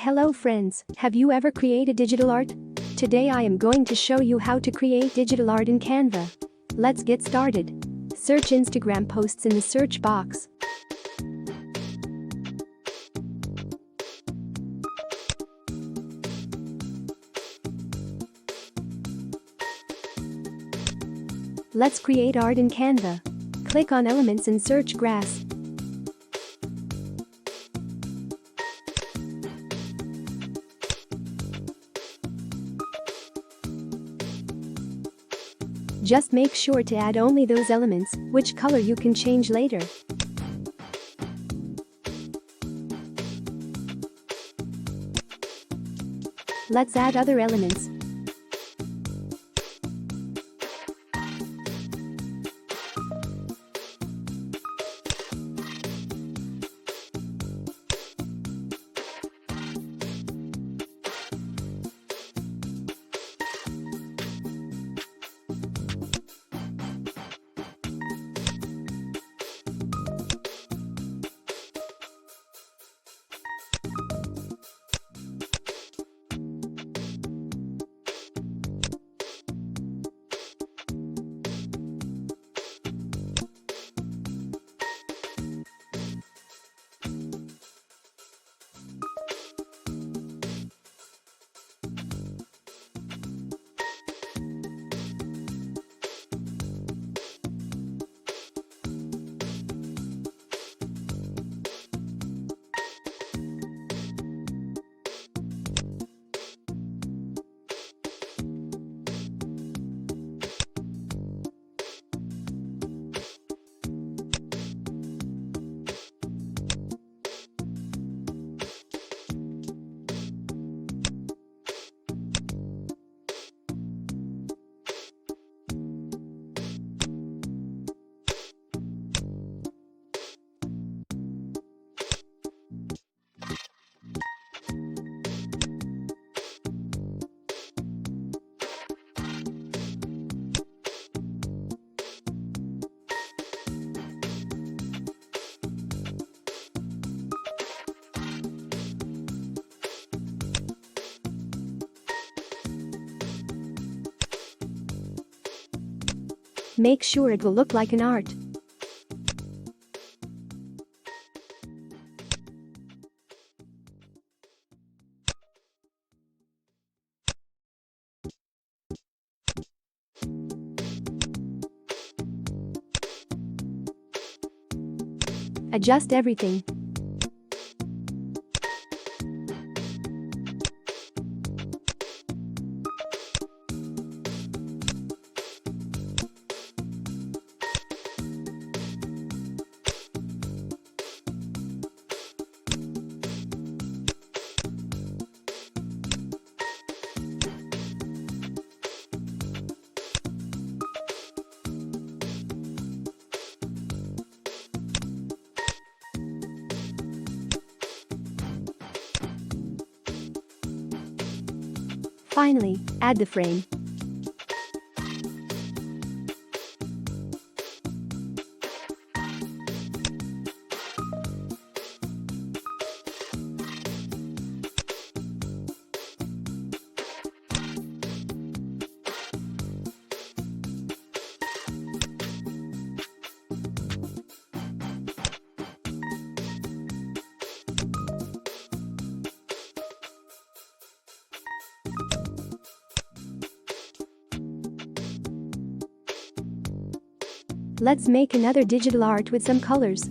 Hello friends, have you ever created digital art? Today I am going to show you how to create digital art in Canva. Let's get started. Search Instagram posts in the search box. Let's create art in Canva. Click on Elements and search grass. Just make sure to add only those elements, which color you can change later. Let's add other elements. Make sure it will look like an art. Adjust everything. Finally, add the frame. Let's make another digital art with some colors.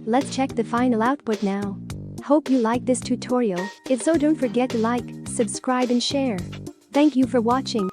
Let's check the final output now. Hope you like this tutorial. If so, don't forget to like, subscribe and share. Thank you for watching.